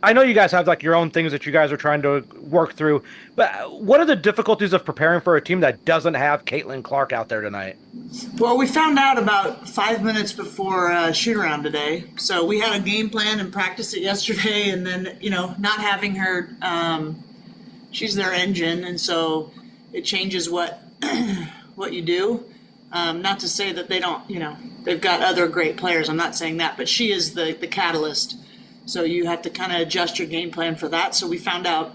I know you guys have like your own things that you guys are trying to work through, but what are the difficulties of preparing for a team that doesn't have Caitlin Clark out there tonight? Well, we found out about 5 minutes before shoot around today. So we had a game plan and practiced it yesterday, and then not having her, she's their engine, and so it changes what what you do. Not to say that they don't, they've got other great players. I'm not saying that, but she is the catalyst. So you have to kind of adjust your game plan for that. So we found out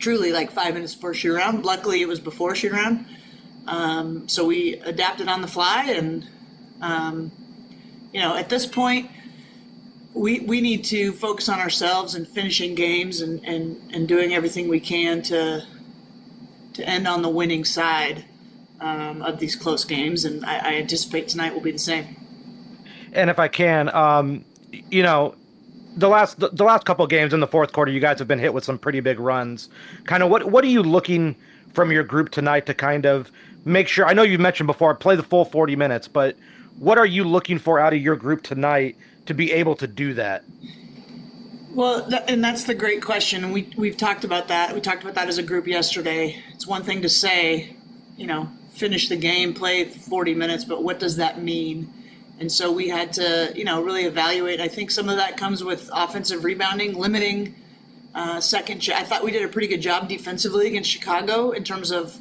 truly like 5 minutes before shoot around. Luckily, it was before shoot around. So we adapted on the fly, and at this point, we need to focus on ourselves and finishing games and doing everything we can to end on the winning side of these close games. And I anticipate tonight will be the same. And if I can, the last couple of games in the fourth quarter, you guys have been hit with some pretty big runs. Kind of what are you looking from your group tonight to kind of make sure? I know you mentioned before play the full 40 minutes, but what are you looking for out of your group tonight to be able to do that? Well, and that's the great question. And we've talked about that. We talked about that as a group yesterday. It's one thing to say, finish the game, play 40 minutes, but what does that mean? And so we had to, really evaluate. I think some of that comes with offensive rebounding, limiting second. I thought we did a pretty good job defensively against Chicago in terms of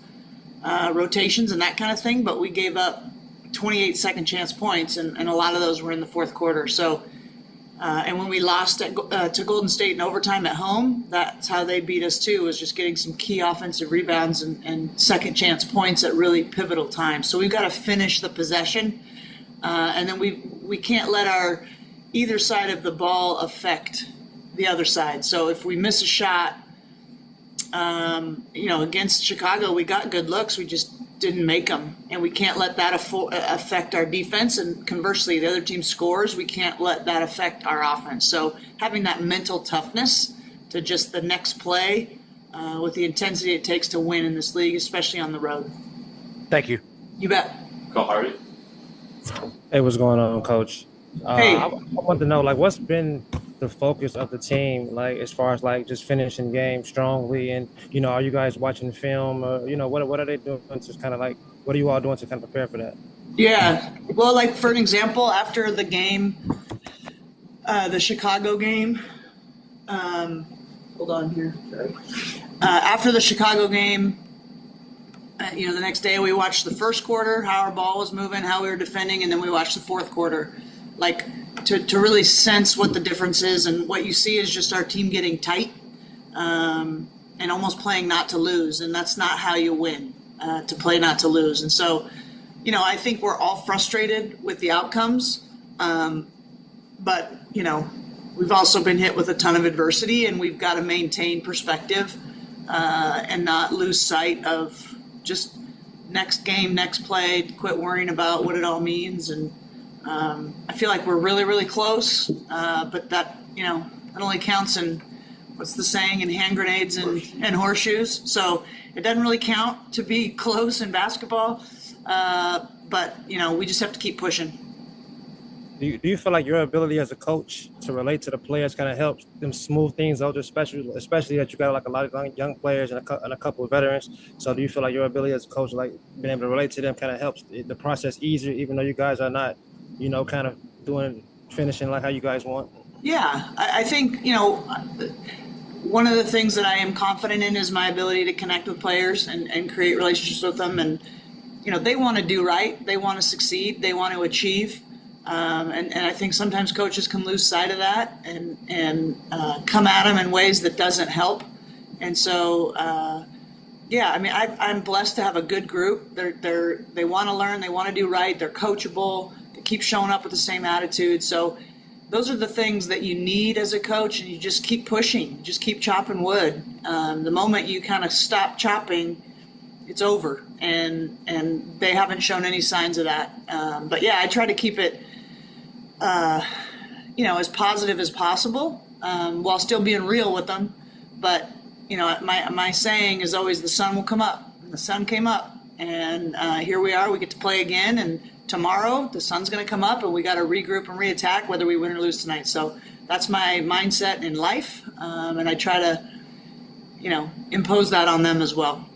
rotations and that kind of thing, but we gave up 28 second chance points, and a lot of those were in the fourth quarter. So, and when we lost to Golden State in overtime at home, that's how they beat us too, was just getting some key offensive rebounds and second chance points at really pivotal times. So we've got to finish the possession. And then we can't let our either side of the ball affect the other side. So if we miss a shot, against Chicago, we got good looks. We just didn't make them. And we can't let that affect our defense. And conversely, the other team scores, we can't let that affect our offense. So having that mental toughness to just the next play with the intensity it takes to win in this league, especially on the road. Thank you. You bet. Go Harvey. Hey, what's going on, Coach? Hey. I want to know, what's been the focus of the team, as far as just finishing games strongly, and are you guys watching film, or what are they doing to kind of what are you all doing to kind of prepare for that? Yeah. Well, for an example, after the game, the Chicago game, hold on here. Sorry. After the Chicago game, the next day we watched the first quarter, how our ball was moving, how we were defending, and then we watched the fourth quarter, to really sense what the difference is. And what you see is just our team getting tight and almost playing not to lose. And that's not how you win, to play not to lose. And so, I think we're all frustrated with the outcomes. But, we've also been hit with a ton of adversity, and we've got to maintain perspective and not lose sight of just next game, next play, quit worrying about what it all means. And I feel like we're really, really close, but that only counts in, what's the saying, in hand grenades and horseshoes. So it doesn't really count to be close in basketball, but we just have to keep pushing. Do you feel like your ability as a coach to relate to the players kind of helps them smooth things out, especially that you got a lot of young players and a couple of veterans? So do you feel like your ability as a coach, being able to relate to them, kind of helps the process easier, even though you guys are not, kind of finishing like how you guys want? Yeah, I think, one of the things that I am confident in is my ability to connect with players and create relationships with them. And, they want to do right. They want to succeed. They want to achieve. And I think sometimes coaches can lose sight of that and come at them in ways that doesn't help. And so, I'm blessed to have a good group. They want to learn. They want to do right. They're coachable. They keep showing up with the same attitude. So those are the things that you need as a coach, and you just keep pushing. Just keep chopping wood. The moment you kind of stop chopping, it's over. And they haven't shown any signs of that. But I try to keep it as positive as possible, while still being real with them. But, my saying is always the sun will come up. And the sun came up, and here we are. We get to play again, and tomorrow the sun's going to come up, and we got to regroup and reattack whether we win or lose tonight. So that's my mindset in life, and I try to, impose that on them as well.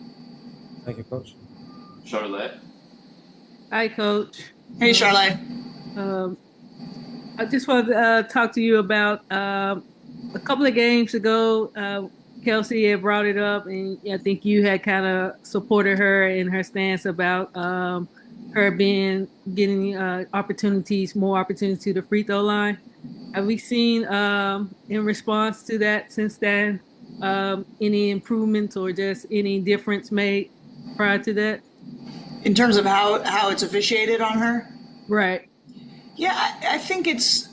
Thank you, Coach. Charlotte. Hi, Coach. Hey, Charlotte. I just wanted to talk to you about a couple of games ago. Kelsey had brought it up, and I think you had kind of supported her in her stance about her getting more opportunities to the free throw line. Have we seen in response to that since then any improvements or just any difference made prior to that? In terms of how it's officiated on her? Right. Yeah, I think it's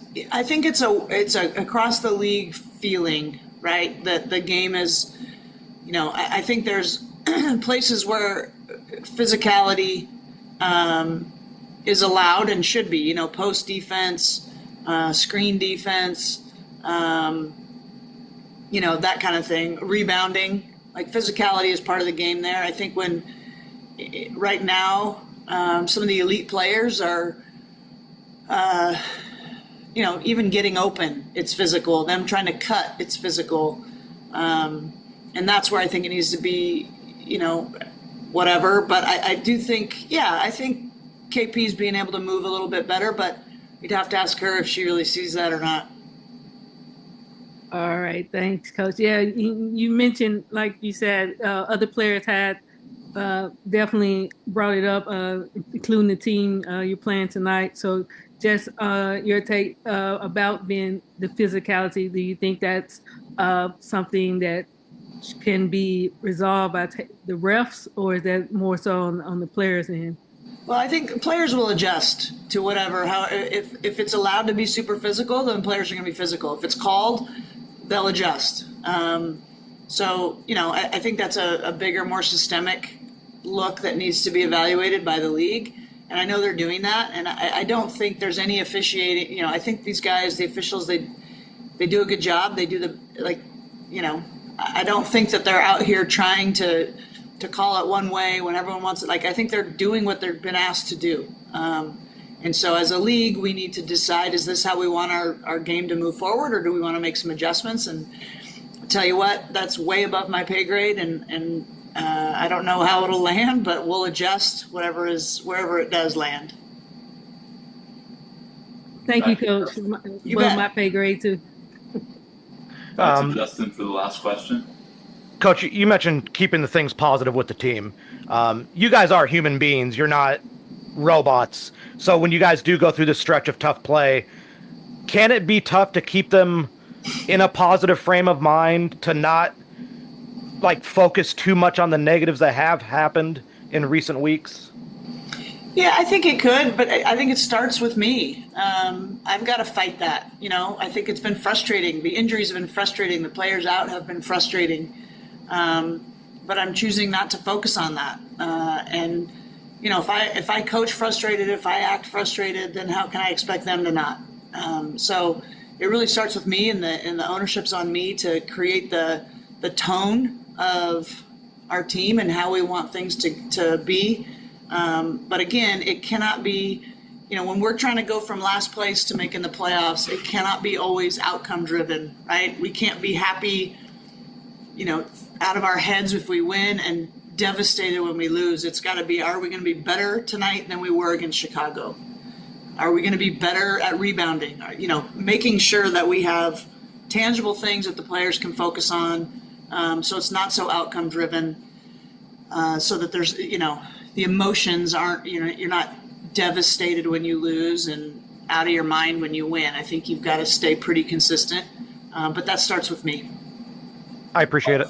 a across the league feeling, right? That the game is, I think there's places where physicality is allowed and should be, post defense, screen defense, that kind of thing, rebounding. Like physicality is part of the game there. I think right now, some of the elite players are, even getting open, it's physical. Them trying to cut, it's physical. And that's where I think it needs to be, whatever. But I do think, I think KP's being able to move a little bit better, but you'd have to ask her if she really sees that or not. All right. Thanks, Coach. Yeah, you mentioned, like you said, other players had definitely brought it up, including the team you're playing tonight. So just your take about being the physicality. Do you think that's something that can be resolved by the refs, or is that more so on the players' end? Well, I think players will adjust to whatever. If it's allowed to be super physical, then players are going to be physical. If it's called, they'll adjust. I think that's a bigger, more systemic look that needs to be evaluated by the league. And I know they're doing that. And I don't think there's any officiating. I think these guys, the officials, they do a good job. They do I don't think that they're out here trying to call it one way when everyone wants it. Like, I think they're doing what they've been asked to do. And so as a league, we need to decide, is this how we want our game to move forward, or do we want to make some adjustments? And I'll tell you what, that's way above my pay grade, and I don't know how it'll land, but we'll adjust wherever it does land. Thank you, Coach. Above my pay grade, too. Back to Justin for the last question. Coach, you mentioned keeping the things positive with the team. You guys are human beings. You're not robots. So when you guys do go through this stretch of tough play, can it be tough to keep them in a positive frame of mind, to not focus too much on the negatives that have happened in recent weeks? Yeah, I think it could, but I think it starts with me. I've got to fight that. I think it's been frustrating. The injuries have been frustrating. The players out have been frustrating. But I'm choosing not to focus on that. If I coach frustrated, if I act frustrated, then how can I expect them to not? So it really starts with me, and the ownership's on me to create the tone of our team and how we want things to be. But again, it cannot be, when we're trying to go from last place to making the playoffs, it cannot be always outcome driven, right? We can't be happy, out of our heads if we win and devastated when we lose. It's got to be, are we going to be better tonight than we were against Chicago? Are we going to be better at rebounding? Making sure that we have tangible things that the players can focus on, so it's not so outcome driven, so that there's, the emotions aren't, you're not devastated when you lose and out of your mind when you win. I think you've got to stay pretty consistent, but that starts with me. I appreciate it.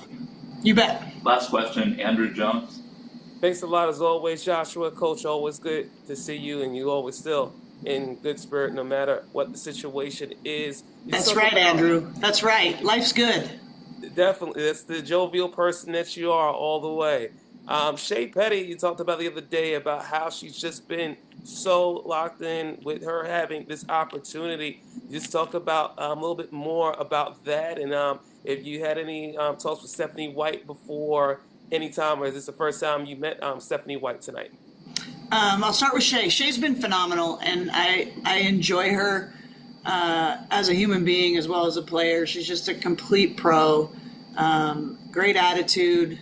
You bet. Last question, Andrew Jones. Thanks a lot as always, Joshua. Coach, always good to see you, and you always still in good spirit no matter what the situation is. That's right, Andrew. That's right. Life's good. Definitely. That's the jovial person that you are all the way. Shea Petty, you talked about the other day about how she's just been so locked in with her having this opportunity. Just talk about a little bit more about that, and if you had any talks with Stephanie White before any time, or is this the first time you met Stephanie White tonight? I'll start with Shea. Shea's been phenomenal, and I enjoy her. as a human being as well as a player. She's just a complete pro. Great attitude.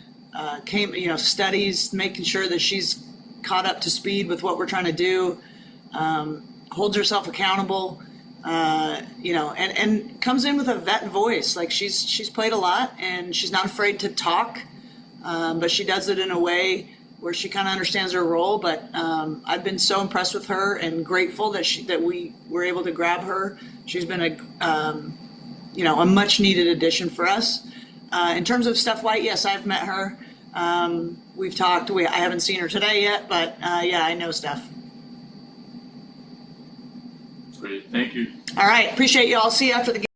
Studies, making sure that she's caught up to speed with what we're trying to do. Holds herself accountable. And comes in with a vet voice. Like she's played a lot, and she's not afraid to talk, but she does it in a way where she kind of understands her role. But I've been so impressed with her and grateful that we were able to grab her. She's been a much needed addition for us. In terms of Steph White, yes, I've met her. We've talked. I haven't seen her today yet, but I know Steph. Great, thank you. All right, appreciate you all. See you after the game.